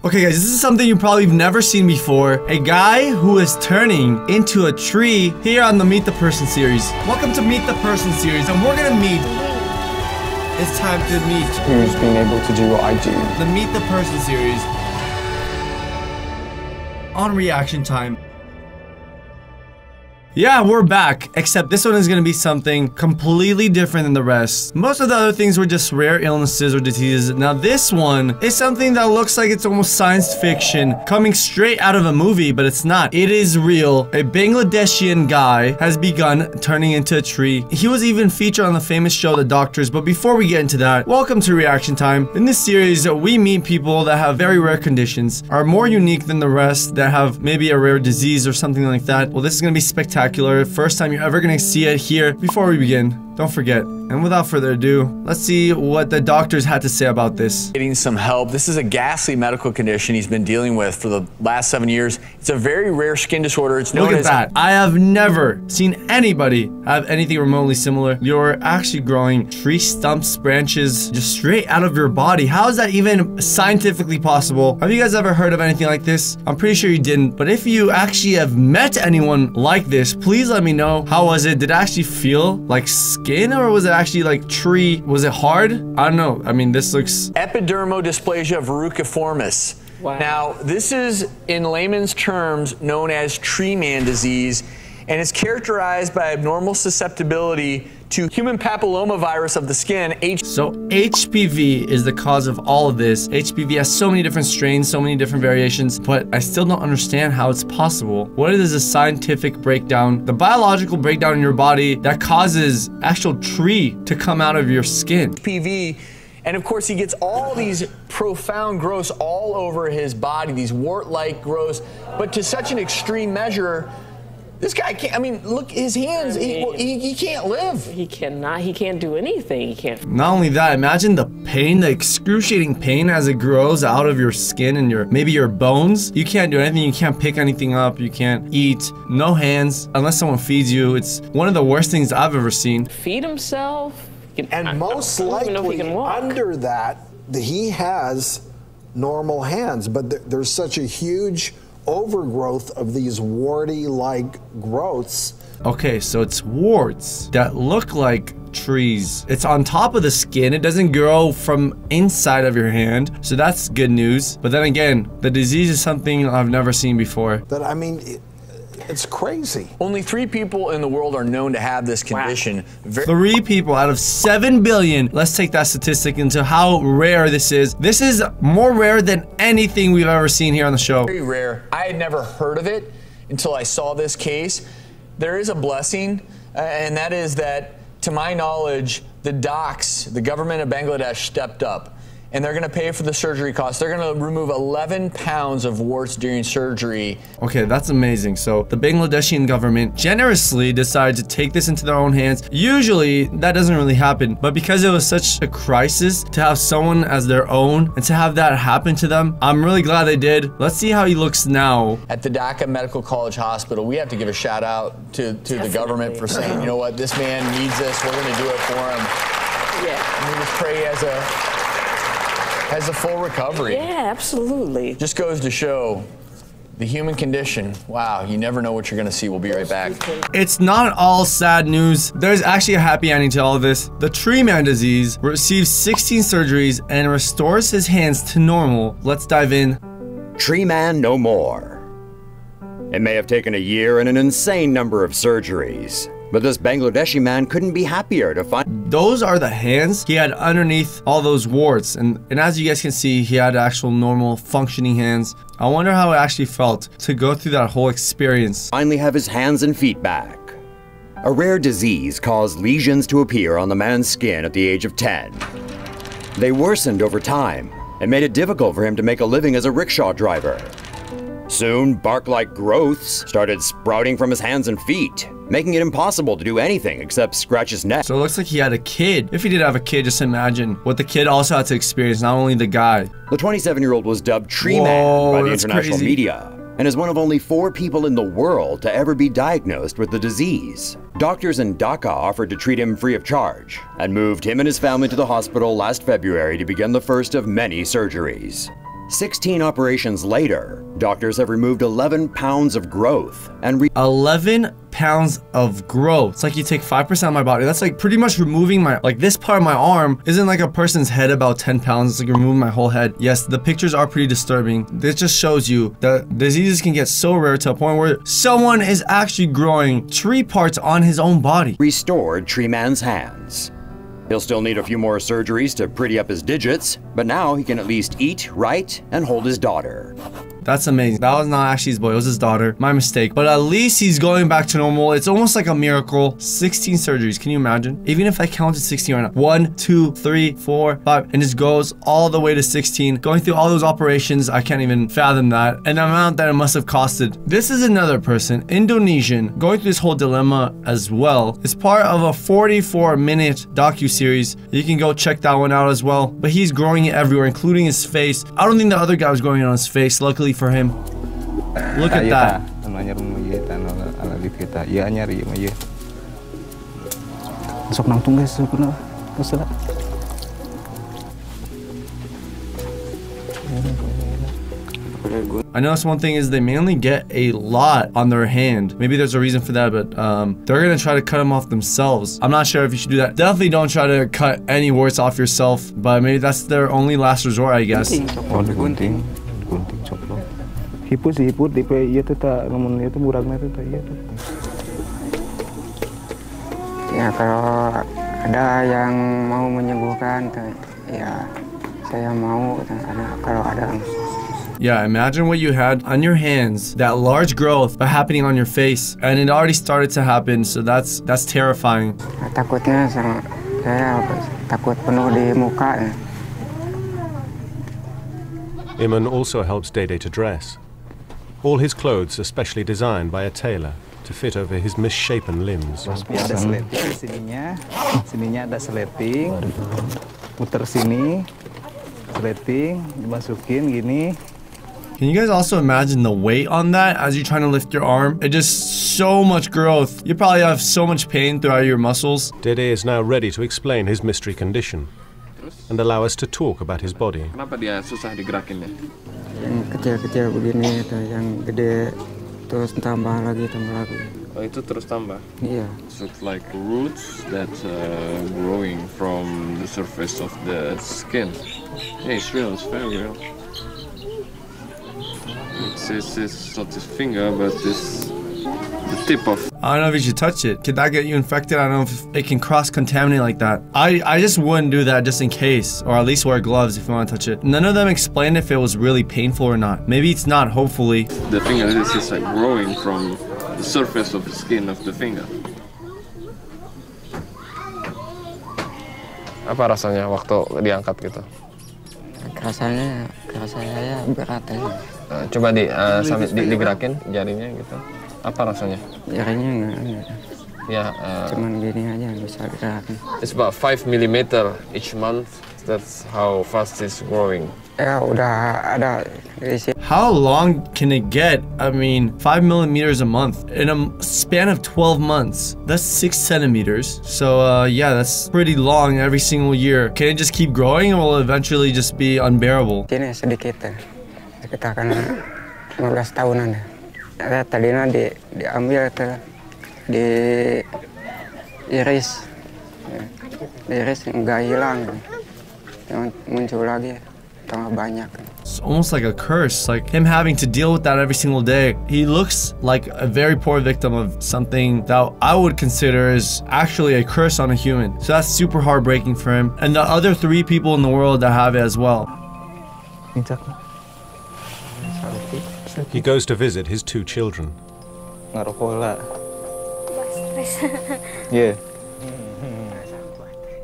Okay guys, this is something you probably have never seen before. A guy who is turning into a tree here on the Meet the Person series. Welcome to Meet the Person series, and we're gonna meet. It's time to meet. Who's been able to do what I do? The Meet the Person series on Reaction Time. Yeah, we're back, except this one is gonna be something completely different than the rest. Most of the other things were just rare illnesses or diseases. Now this one is something that looks like it's almost science fiction, coming straight out of a movie, but it's not. It is real. A Bangladeshian guy has begun turning into a tree. He was even featured on the famous show The Doctors, but before we get into that, welcome to Reaction Time. In this series, we meet people that have very rare conditions, are more unique than the rest, that have maybe a rare disease or something like that. Well, this is gonna be spectacular. First time you're ever gonna see it here. Before we begin, don't forget, and without further ado, let's see what the doctors had to say about this. Getting some help. This is a ghastly medical condition he's been dealing with for the last 7 years. It's a very rare skin disorder. It's known as... Look at that. I have never seen anybody have anything remotely similar. You're actually growing tree stumps, branches, just straight out of your body. How is that even scientifically possible? Have you guys ever heard of anything like this? I'm pretty sure you didn't, but if you actually have met anyone like this, please let me know. How was it? Did it actually feel like skin, or was it actually like tree? Was it hard? I don't know. I mean, this looks... Epidermodysplasia verruciformis. Wow. Now, this is, in layman's terms, known as tree man disease, and it's characterized by abnormal susceptibility to human papillomavirus of the skin. So HPV is the cause of all of this. HPV has so many different strains, so many different variations, but I still don't understand how it's possible. What is a scientific breakdown, the biological breakdown in your body that causes actual tree to come out of your skin? HPV, and of course he gets all these profound growths all over his body, these wart-like growths, but to such an extreme measure, this guy can't, I mean, look, his hands, he can't live. He cannot, he can't do anything. He can't. Not only that, imagine the pain, the excruciating pain as it grows out of your skin and maybe your bones. You can't do anything, you can't pick anything up, you can't eat, no hands, unless someone feeds you. It's one of the worst things I've ever seen. Feed himself. And most likely under that, he has normal hands, but there's such a huge overgrowth of these warty-like growths. Okay, so it's warts that look like trees. It's on top of the skin. It doesn't grow from inside of your hand, so that's good news. But then again, the disease is something I've never seen before. But I mean, it's crazy. Only 3 people in the world are known to have this condition. Wow. 3 people out of 7 billion. Let's take that statistic into how rare this is. This is more rare than anything we've ever seen here on the show. Very rare. I had never heard of it until I saw this case. There is a blessing, and that is that, to my knowledge, the docs, the government of Bangladesh stepped up. And they're gonna pay for the surgery costs. They're gonna remove 11 pounds of warts during surgery. Okay, that's amazing. So the Bangladeshi government generously decided to take this into their own hands. Usually that doesn't really happen, but because it was such a crisis to have someone as their own and to have that happen to them, I'm really glad they did. Let's see how he looks now. At the Dhaka Medical College Hospital, we have to give a shout out to the government for saying, you know what, this man needs this, we're gonna do it for him. Yeah. And we just pray has a full recovery. Yeah, absolutely. Just goes to show the human condition. Wow, you never know what you're gonna see. We'll be right back. It's not all sad news. There's actually a happy ending to all of this. The tree man disease receives 16 surgeries and restores his hands to normal. Let's dive in. Tree man no more. It may have taken a year and an insane number of surgeries, but this Bangladeshi man couldn't be happier to find... Those are the hands he had underneath all those warts. And as you guys can see, he had actual normal functioning hands. I wonder how it actually felt to go through that whole experience. Finally have his hands and feet back. A rare disease caused lesions to appear on the man's skin at the age of 10. They worsened over time and made it difficult for him to make a living as a rickshaw driver. Soon, bark-like growths started sprouting from his hands and feet, making it impossible to do anything except scratch his neck. So it looks like he had a kid. If he did have a kid, just imagine what the kid also had to experience, not only the guy. The 27-year-old was dubbed Tree Man by the international media, and is one of only 4 people in the world to ever be diagnosed with the disease. Doctors in Dhaka offered to treat him free of charge, and moved him and his family to the hospital last February to begin the first of many surgeries. 16 operations later, doctors have removed 11 pounds of growth and 11 pounds of growth. It's like you take 5% of my body. That's like pretty much removing my, like this part of my arm isn't like a person's head about 10 pounds. It's like removing my whole head. Yes, the pictures are pretty disturbing. This just shows you that diseases can get so rare to a point where someone is actually growing tree parts on his own body. restored Tree Man's hands. He'll still need a few more surgeries to pretty up his digits, but now he can at least eat, write, and hold his daughter. That's amazing. That was not actually his boy, it was his daughter. My mistake. But at least he's going back to normal. It's almost like a miracle. 16 surgeries, can you imagine? Even if I counted 16 right now. 1, 2, 3, 4, 5, and just goes all the way to 16. Going through all those operations, I can't even fathom that. And the amount that it must have costed. This is another person, Indonesian, going through this whole dilemma as well. It's part of a 44-minute docu-series. You can go check that one out as well. But he's growing it everywhere, including his face. I don't think the other guy was growing it on his face. Luckily for him. Look at that. I noticed one thing is they mainly get a lot on their hand. Maybe there's a reason for that, but they're gonna try to cut them off themselves. I'm not sure if you should do that. Definitely don't try to cut any warts off yourself, but maybe that's their only last resort, I guess. Gunting coplok. Hiput DP iya tuh tak namun itu muragna tuh tak iya tuh. Ya kalau ada yang mau menyembuhkan ya saya mau kalau ada. Yeah, imagine what you had on your hands, that large growth but happening on your face, and it already started to happen, so that's terrifying. Takutnya saya takut penuh di muka ya. Iman also helps Dede to dress. All his clothes are specially designed by a tailor to fit over his misshapen limbs. Ada sleting sininya, sininya ada sleting, muter sini, sleting, dimasukin gini. Can you guys also imagine the weight on that as you're trying to lift your arm? It just so much growth. You probably have so much pain throughout your muscles. Dede is now ready to explain his mystery condition and allow us to talk about his body. Kenapa dia susah digerakin ya? Yang kecil-kecil begini, yang gede terus tambah lagi. Oh, itu terus tambah? Iya. So it's like roots that growing from the surface of the skin. Yeah, it's real. It's very real. It's not his finger, but it's the tip of. I don't know if you should touch it. Could that get you infected? I don't know if it can cross-contaminate like that. I just wouldn't do that just in case, or at least wear gloves if you want to touch it. None of them explained if it was really painful or not. Maybe it's not, hopefully. The finger is just like growing from the surface of the skin of the finger. Apa rasanya waktu diangkat gitu? Rasanya ya berat ya. Coba sambil digerakin jarinya gitu. Apa rasanya? Jarinya enggak. Ya, cuman gini aja bisa gerakin. It's about 5 mm each month. That's how fast it's growing. Ya udah ada. How long can it get? I mean, 5 millimeters a month in a span of 12 months. That's 6 centimeters. So yeah, that's pretty long every single year. Can it just keep growing, or will it eventually just be unbearable? Ini sedikit ya. Sekitar kan 15 tahunan ya. Tadinya diambil diiris, diiris nggak hilang, muncul lagi tambah banyak. It's almost like a curse, like him having to deal with that every single day. He looks like a very poor victim of something that I would consider is actually a curse on a human. So that's super heartbreaking for him, and the other 3 people in the world that have it as well. He goes to visit his 2 children. Yeah.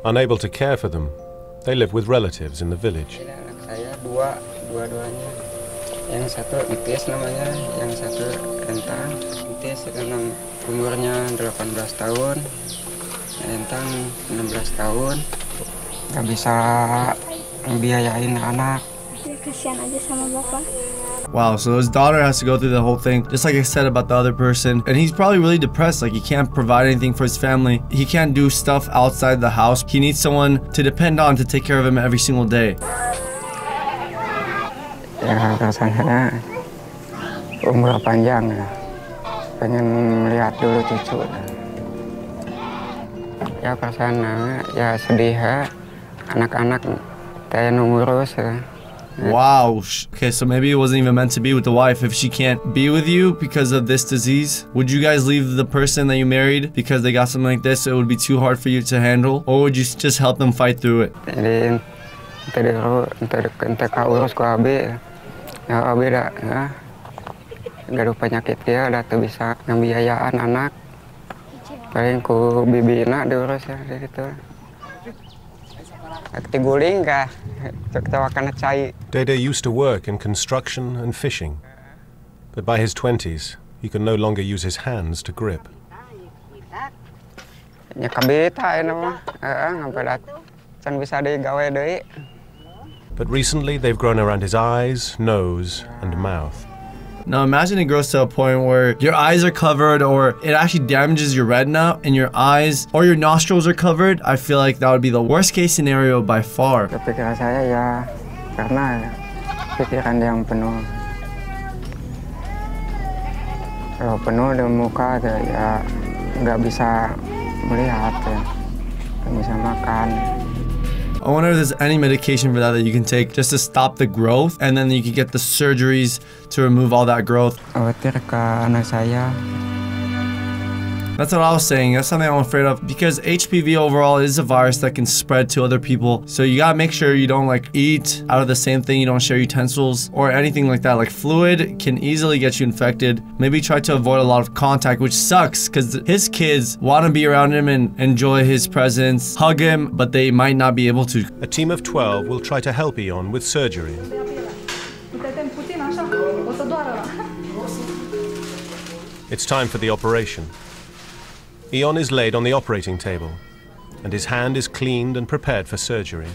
Unable to care for them, they live with relatives in the village. Saya dua-duanya. Yang satu Itis namanya, yang satu Entang. Itis sekarang umurnya 18 tahun, Entang 16 tahun. Gak bisa membiayain anak. Kasihan aja sama bapak. Wow, so his daughter has to go through the whole thing, just like I said about the other person. And he's probably really depressed, like he can't provide anything for his family. He can't do stuff outside the house. He needs someone to depend on to take care of him every single day. Ya rasanya umur panjang ya. Pengen melihat dulu cucu. Ya perasaan ya sedih ya. Anak-anak saya ngurus ya. Wow. Okay, so maybe it wasn't even meant to be with the wife. If she can't be with you because of this disease, would you guys leave the person that you married because they got something like this, so it would be too hard for you to handle? Or would you just help them fight through it? Jadi ente urus ku abi, ya abi dah ya, gaduh penyakit dia, dah tuh bisa ngambiayaan anak, paling ku bibina diurus ya dari situ. Dede used to work in construction and fishing, but by his 20s, he could no longer use his hands to grip. But recently, they've grown around his eyes, nose, and mouth. Now imagine it grows to a point where your eyes are covered, or it actually damages your retina and your eyes or your nostrils are covered. I feel like that would be the worst case scenario by far. Pikiran saya ya karena pikiran yang penuh. Kalau penuh di muka ya nggak bisa melihat ya, nggak bisa makan. I wonder if there's any medication for that you can take just to stop the growth, and then you can get the surgeries to remove all that growth. Khawatir ke anak saya. That's what I was saying. That's something I'm afraid of, because HPV overall is a virus that can spread to other people. So you gotta make sure you don't like eat out of the same thing, you don't share utensils or anything like that. Like fluid can easily get you infected. Maybe try to avoid a lot of contact, which sucks because his kids want to be around him and enjoy his presence, hug him, but they might not be able to. A team of 12 will try to help Ion with surgery. It's time for the operation. Ion is laid on the operating table, and his hand is cleaned and prepared for surgery.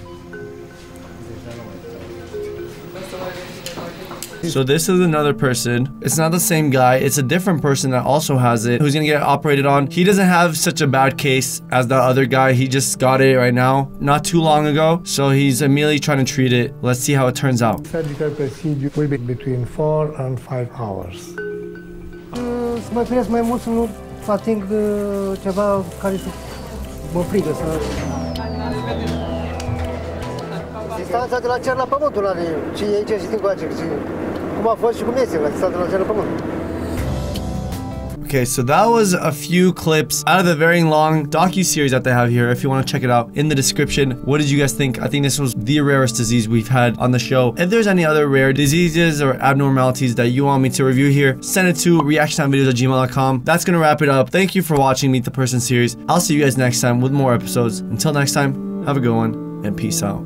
So this is another person. It's not the same guy. It's a different person that also has it, who's gonna get operated on. He doesn't have such a bad case as the other guy. He just got it right now, not too long ago. So he's immediately trying to treat it. Let's see how it turns out. Surgical procedure will be between 4 and 5 hours. Mai prins mai mult să nu ating ceva care să mă frigă să... Distanța de la cer la pământul are, ce e aici și din coace, cum a fost și cum este, la distanța de la cer la pământ. Okay, so that was a few clips out of the very long docu-series that they have here. If you want to check it out, in the description. What did you guys think? I think this was the rarest disease we've had on the show. If there's any other rare diseases or abnormalities that you want me to review here, send it to reactiontimevideos@gmail.com. That's gonna wrap it up. Thank you for watching Meet the Person series. I'll see you guys next time with more episodes. Until next time, have a good one, and peace out.